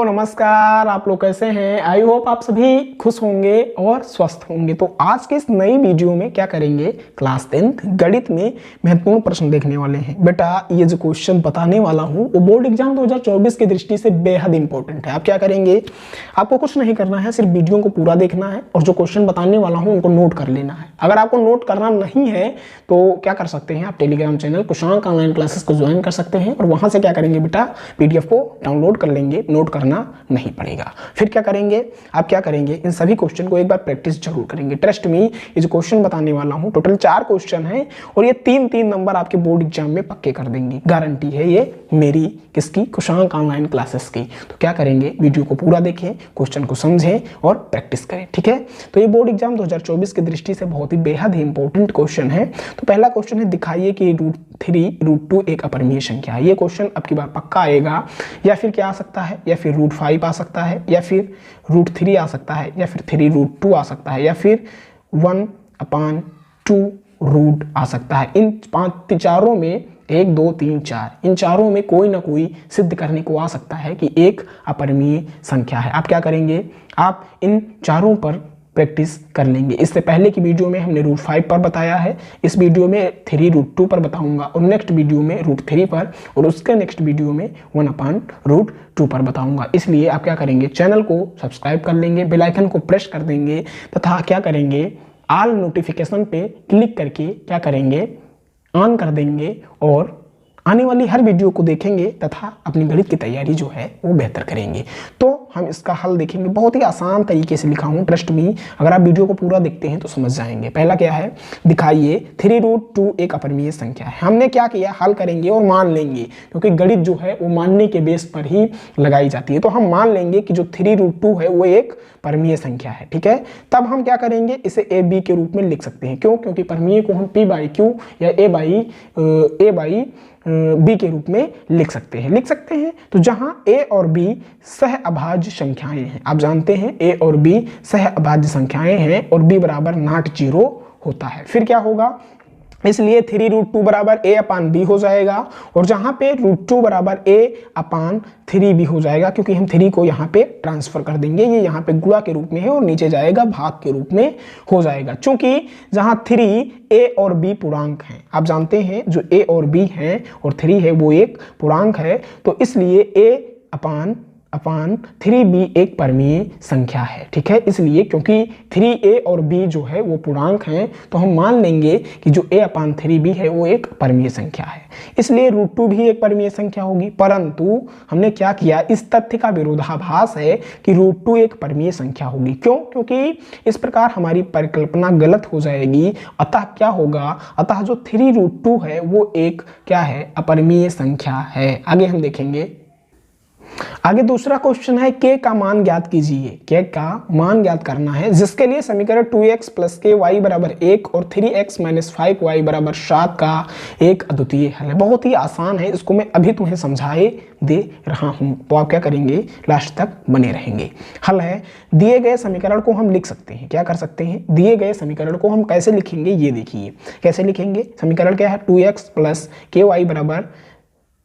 नमस्कार। आप लोग कैसे हैं? आई होप आप सभी खुश होंगे और स्वस्थ होंगे। तो आज के इस नई वीडियो में क्या करेंगे, क्लास 10th गणित में महत्वपूर्ण प्रश्न देखने वाले हैं। बेटा ये जो क्वेश्चन बताने वाला हूं वो बोर्ड एग्जाम 2024 की दृष्टि से बेहद इंपॉर्टेंट है। आप क्या करेंगे, आपको कुछ नहीं करना है, सिर्फ वीडियो को पूरा देखना है और जो क्वेश्चन बताने वाला हूँ उनको नोट कर लेना है। अगर आपको नोट करना नहीं है तो क्या कर सकते हैं, आप टेलीग्राम चैनल कुशांक ऑनलाइन क्लासेस को ज्वाइन कर सकते हैं और वहां से क्या करेंगे बेटा, पीडीएफ को डाउनलोड कर लेंगे, नोट करना नहीं पड़ेगा। फिर क्या करेंगे, आप क्या करेंगे, इन सभी क्वेश्चन को एक बार प्रैक्टिस जरूर करेंगे। ट्रस्ट मी, ये जो क्वेश्चन बताने वाला हूं टोटल 4 क्वेश्चन है और ये 3-3 नंबर आपके बोर्ड एग्जाम में पक्के कर देंगे, गारंटी है ये मेरी, किसकी, कुशांक ऑनलाइन क्लासेस की। तो क्या करेंगे, वीडियो को पूरा देखें, क्वेश्चन को समझें और प्रैक्टिस करें, ठीक है। तो ये बोर्ड एग्जाम 2024 की दृष्टि से बहुत ही बेहद ही इंपॉर्टेंट क्वेश्चन है। तो पहला क्वेश्चन है, दिखाइए कि √3 √2 एक अपरिमेय संख्या है। ये क्वेश्चन अब की बार पक्का आएगा, या फिर क्या आ सकता है, या फिर √5 आ सकता है, या फिर √3 आ सकता है, या फिर 3√2 आ सकता है, या फिर 1/2 आ सकता है। इन चारों में 1 2 3 4 इन चारों में कोई ना कोई सिद्ध करने को आ सकता है कि एक अपरिमेय संख्या है। आप क्या करेंगे, आप इन चारों पर प्रैक्टिस कर लेंगे। इससे पहले की वीडियो में हमने √5 पर बताया है, इस वीडियो में 3√2 पर बताऊंगा और नेक्स्ट वीडियो में √3 पर और उसके नेक्स्ट वीडियो में 1/√2 पर बताऊंगा। इसलिए आप क्या करेंगे, चैनल को सब्सक्राइब कर लेंगे, बेल आइकन को प्रेस कर देंगे तथा क्या करेंगे, ऑल नोटिफिकेशन पे क्लिक करके क्या करेंगे, ऑन कर देंगे और आने वाली हर वीडियो को देखेंगे तथा अपनी गणित की तैयारी जो है वो बेहतर करेंगे। तो हम इसका हल देखेंगे, बहुत ही आसान तरीके से लिखा हूं, ट्रस्ट मी, अगर आप वीडियो को पूरा देखते हैं तो समझ जाएंगे। पहला क्या है, दिखाइए 3√2 एक अपरिमेय संख्या है। हमने क्या किया, हल करेंगे और मान लेंगे, क्योंकि गणित जो है वो मानने के बेस पर ही लगाई जाती है। तो हम मान लेंगे कि जो 3√2 है वो एक परिमेय संख्या है, ठीक है। तब हम क्या करेंगे, इसे ए बी के रूप में लिख सकते हैं। क्यों, क्योंकि परिमेय को हम p/q या a/b के रूप में लिख सकते हैं। तो जहां a और b सह अभाज्य संख्याएं हैं, आप जानते हैं a और b सह अभाज्य संख्याएं हैं और b बराबर नॉट 0 होता है। फिर क्या होगा, इसलिए 3√2 बराबर a/b हो जाएगा और जहां पे √2 बराबर a/3b हो जाएगा, क्योंकि हम 3 को यहाँ पे ट्रांसफर कर देंगे, ये यहाँ पे गुणा के रूप में है और नीचे जाएगा भाग के रूप में हो जाएगा। चूंकि जहां 3 a और b पूर्णांक हैं, आप जानते हैं जो a और b हैं और 3 है वो एक पूर्णांक है, तो इसलिए a/3b एक परिमेय संख्या है, ठीक है। इसलिए क्योंकि 3a और b जो है वो पूर्णांक हैं, तो हम मान लेंगे कि जो a/3b है वो एक परिमेय संख्या है। इसलिए √2 भी एक परिमेय संख्या होगी, परंतु हमने क्या किया, इस तथ्य का विरोधाभास है कि √2 एक परिमेय संख्या होगी। क्यों, क्योंकि इस प्रकार हमारी परिकल्पना गलत हो जाएगी। अतः क्या होगा, अतः जो 3√2 है वो एक क्या है, अपरिमेय संख्या है। आगे हम देखेंगे। आगे दूसरा क्वेश्चन है, k का मान ज्ञात कीजिए। k का मान ज्ञात करना है, जिसके लिए समीकरण 2x + k y = 1 और 3x - 5y = 7 का एक अद्वितीय हल है। बहुत ही आसान है, इसको मैं अभी तुम्हें समझाए दे रहा हूं, तो आप क्या करेंगे, लास्ट तक बने रहेंगे। हल है, दिए गए समीकरण को हम लिख सकते हैं, क्या कर सकते हैं, दिए गए समीकरण को हम कैसे लिखेंगे, ये देखिए कैसे लिखेंगे। समीकरण क्या है, 2x + ky =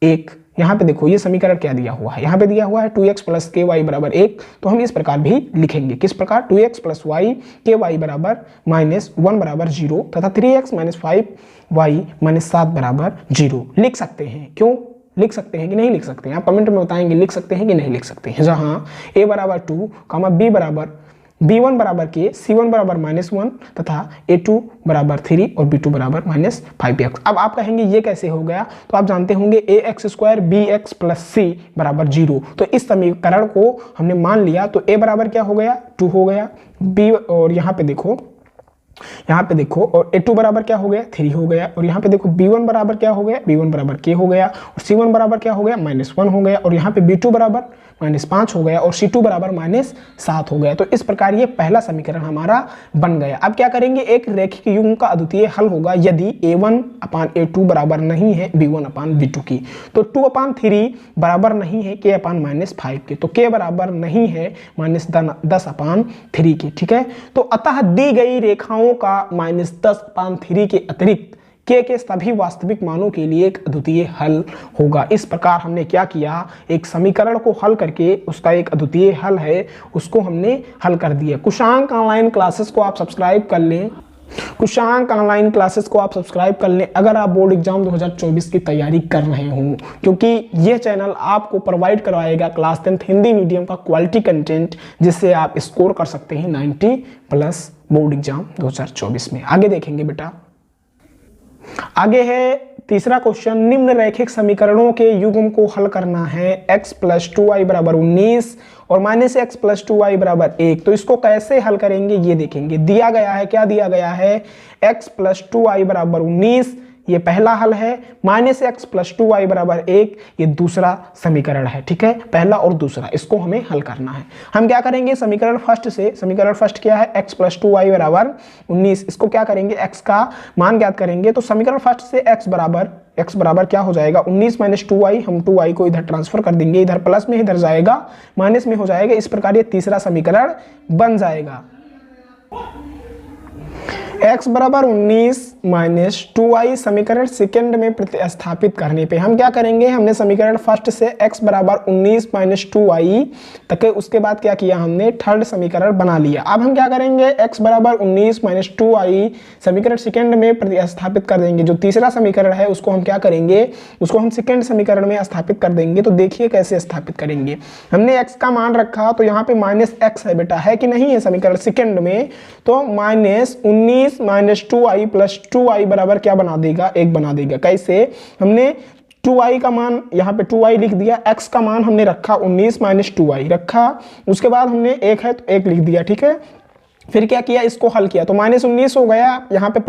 1। यहाँ पे देखो ये समीकरण क्या दिया हुआ है, यहाँ पे दिया हुआ है 2x + ky = 1, तो हम इस प्रकार भी लिखेंगे। किस प्रकार, 2x + y ky = -1 = 0 तथा 3x - 5y - 7 = 0 लिख सकते हैं। क्यों लिख सकते हैं कि नहीं लिख सकते हैं, आप कमेंट में बताएंगे लिख सकते हैं कि नहीं लिख सकते हैं। जहां a = 2, b1 = k, c1 = -1 तथा a2 = 3 और b2 = -5x। अब आप कहेंगे ये कैसे हो गया, तो आप जानते होंगे ax² bx + c = 0। तो इस समीकरण को हमने मान लिया, तो a बराबर क्या हो गया, 2 हो गया, b और यहाँ पे देखो और a2 बराबर क्या हो गया, 3 हो गया, और यहाँ पे देखो b1 बराबर क्या हो गया, b1 बराबर k हो गया, और c1 बराबर क्या हो गया, -1 हो गया, और यहाँ पे b2 बराबर -5 हो गया और c2 बराबर -7 हो गया। तो इस प्रकार ये पहला समीकरण हमारा बन गया। अब क्या करेंगे, एक रैखिक युग्म का अद्वितीय हल होगा यदि a1/a2 बराबर नहीं है b1/b2 की, तो 2/3 बराबर नहीं है k/-5 के, तो k बराबर नहीं है -10/3 के, ठीक है। तो अतः दी गई रेखाओं का -10/3 के अतिरिक्त के सभी वास्तविक मानों के लिए एक अद्वितीय हल होगा। इस प्रकार हमने क्या किया, एक समीकरण को हल करके उसका एक अद्वितीय हल है उसको हमने हल कर दिया। कुशांक ऑनलाइन क्लासेस को आप सब्सक्राइब कर लें, कुशांक ऑनलाइन क्लासेस को आप सब्सक्राइब कर लें अगर आप बोर्ड एग्जाम 2024 की तैयारी कर रहे हो, क्योंकि यह चैनल आपको प्रोवाइड करवाएगा क्लास 10th हिंदी मीडियम का क्वालिटी कंटेंट जिससे आप स्कोर कर सकते हैं 90+ बोर्ड एग्जाम 2024 में। आगे देखेंगे बेटा, आगे है तीसरा क्वेश्चन, निम्नरेखिक समीकरणों के युग्म को हल करना है। x + 2y = 19 और -x + 2y = 1। तो इसको कैसे हल करेंगे ये देखेंगे। दिया गया है, क्या दिया गया है, x + 2y = 19, ये पहला हल है। -x + 2y = 1, ये दूसरा समीकरण है। ठीक है, पहला और दूसरा, इसको हमें हल करना है। हम क्या करेंगे, समीकरण फर्स्ट से, समीकरण फर्स्ट क्या है, x + 2y = 19, इसको क्या करेंगे, x का मान ज्ञात करेंगे। तो समीकरण फर्स्ट से x बराबर क्या हो जाएगा, 19 - 2y, हम 2y को इधर ट्रांसफर कर देंगे, इधर प्लस में इधर जाएगा माइनस में हो जाएगा। इस प्रकार ये तीसरा समीकरण बन जाएगा। x = 19 - 2y समीकरण सेकंड में प्रतिस्थापित करने पे हम क्या करेंगे, हमने समीकरण फर्स्ट से x = 19 - 2y तक, उसके बाद क्या किया, हमने थर्ड समीकरण बना लिया। अब हम क्या करेंगे, x = 19 - 2y समीकरण सेकंड में प्रतिस्थापित कर देंगे। जो तीसरा समीकरण है उसको हम क्या करेंगे, उसको हम सेकंड समीकरण में स्थापित कर देंगे। तो देखिए कैसे स्थापित करेंगे। हमने x का मान रखा तो यहाँ पे -x है बेटा, है कि नहीं है समीकरण सेकंड में। तो -19 - 2y + 2y बराबर क्या बना देगा, 1 बना देगा। कैसे, हमने 2y का मान यहाँ पे 2y लिख दिया, x का मान हमने रखा 19 - 2y रखा, उसके बाद हमने 1 है तो 1 लिख दिया। ठीक है, फिर क्या किया, इसको हल किया तो -19 हो गया, यहाँ पे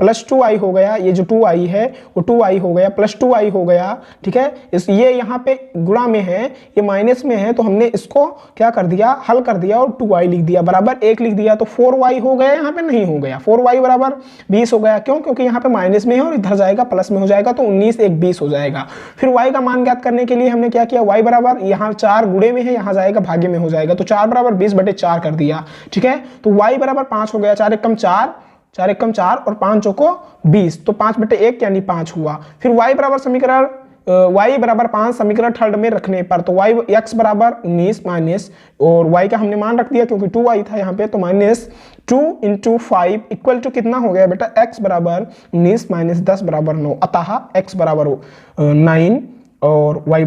प्लस 2y हो गया, ये जो 2y है वो 2y हो गया, प्लस 2y हो गया। ठीक है, इस ये यहाँ पे गुणा में है, ये माइनस में है, तो हमने इसको क्या कर दिया, हल कर दिया और 2y लिख दिया, बराबर 1 लिख दिया। तो 4y हो गया, यहाँ पे नहीं हो गया, 4y = 20 हो गया। क्यों, क्योंकि यहाँ पे माइनस में है और इधर जाएगा प्लस में हो जाएगा, तो 19 × 1 = 20 हो जाएगा। फिर y का मान ज्ञात करने के लिए हमने क्या किया, y बराबर, यहाँ 4 गुणे में है, यहाँ जाएगा भागे में हो जाएगा, तो 4 = 20/4 कर दिया। ठीक है, तो y = 5 हो गया, 4 × 1 = 4, 4 × 1 = 4 और 5 × 2 = 20, तो 5/1 यानी 5 हुआ। फिर y बराबर समीकरण y = 5 समीकरण थर्ड में रखने पर, तो x = 19 माइनस, और y का हमने मान रख दिया क्योंकि 2y था यहाँ पे, तो -2 × 5 = कितना हो गया बेटा, x = 19 - 10 = 9, अतः x = 9 और y =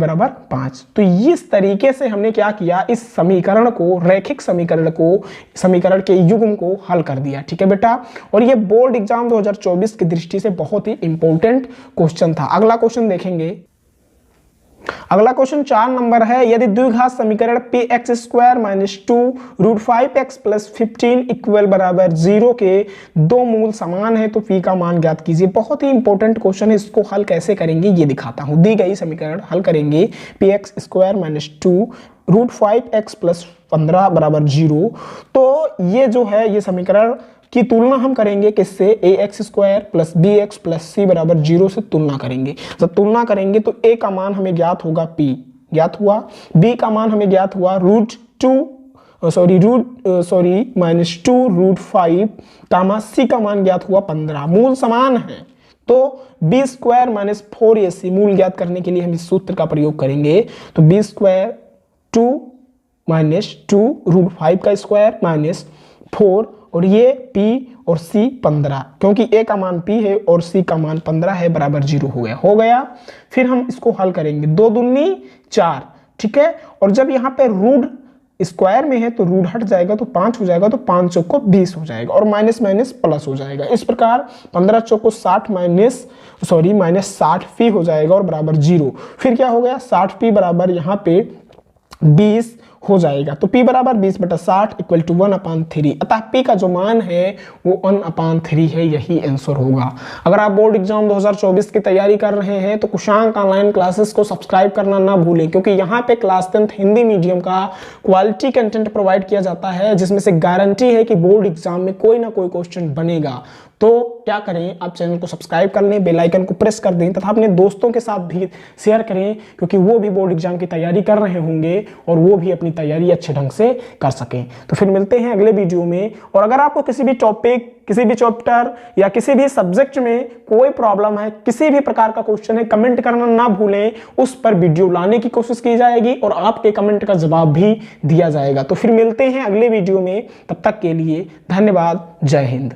5। तो इस तरीके से हमने क्या किया, इस समीकरण को, रैखिक समीकरण के युग्म को हल कर दिया। ठीक है बेटा, और ये बोर्ड एग्जाम 2024 की दृष्टि से बहुत ही इंपॉर्टेंट क्वेश्चन था। अगला क्वेश्चन देखेंगे, अगला क्वेश्चन 4 नंबर है, यदि द्विघात समीकरण px² - 2 √5x + 15 = 0 के दो मूल समान है तो p का मान ज्ञात कीजिए। बहुत ही इंपॉर्टेंट क्वेश्चन है, इसको हल कैसे करेंगे ये दिखाता हूं। दी गई समीकरण हल करेंगे, px² - 2 √5x + 15 = 0। तो ये जो है, ये समीकरण की तुलना हम करेंगे किससे, ax² + bx + c = 0 से तुलना करेंगे। जब तुलना करेंगे तो a का मान हमें ज्ञात होगा, p ज्ञात हुआ, b का मान हमें ज्ञात हुआ -2 √5, c का मान ज्ञात हुआ 15, मूल समान है। तो b² - 4ac मूल ज्ञात करने के लिए हम इस सूत्र का प्रयोग करेंगे। तो b² 2 - 2 √5 का स्क्वायर -4, और ये p और c 15, क्योंकि a का मान p है और c का मान 15 है, बराबर 0 हो गया। फिर हम इसको हल करेंगे, 2 दूनी 4। ठीक है, और जब यहाँ पे रूट स्क्वायर में है तो रूट हट जाएगा तो 5 हो जाएगा, तो 5 चौको 20 हो जाएगा, और माइनस माइनस प्लस हो जाएगा। इस प्रकार 15 चौको 60 -60p हो जाएगा और बराबर 0। फिर क्या हो गया, 60p बराबर यहाँ पे 20 हो जाएगा। तो p = 20/60 = 1/3, अतः p का जो मान है वो 1/3 है, यही आंसर होगा। अगर आप बोर्ड एग्जाम 2024 की तैयारी कर रहे हैं तो कुशांक ऑनलाइन क्लासेस को सब्सक्राइब करना ना भूलें, क्योंकि यहाँ पे क्लास 10th हिंदी मीडियम का क्वालिटी कंटेंट प्रोवाइड किया जाता है, जिसमें से गारंटी है कि बोर्ड एग्जाम में कोई ना कोई क्वेश्चन बनेगा। तो क्या करें, आप चैनल को सब्सक्राइब कर लें, बेल आइकन को प्रेस कर दें तथा अपने दोस्तों के साथ भी शेयर करें, क्योंकि वो भी बोर्ड एग्जाम की तैयारी कर रहे होंगे और वो भी अपनी तैयारी अच्छे ढंग से कर सकें। तो फिर मिलते हैं अगले वीडियो में। और अगर आपको किसी भी टॉपिक, किसी भी चैप्टर या किसी भी सब्जेक्ट में कोई प्रॉब्लम है, किसी भी प्रकार का क्वेश्चन है, कमेंट करना ना भूलें। उस पर वीडियो लाने की कोशिश की जाएगी और आपके कमेंट का जवाब भी दिया जाएगा। तो फिर मिलते हैं अगले वीडियो में, तब तक के लिए धन्यवाद। जय हिंद।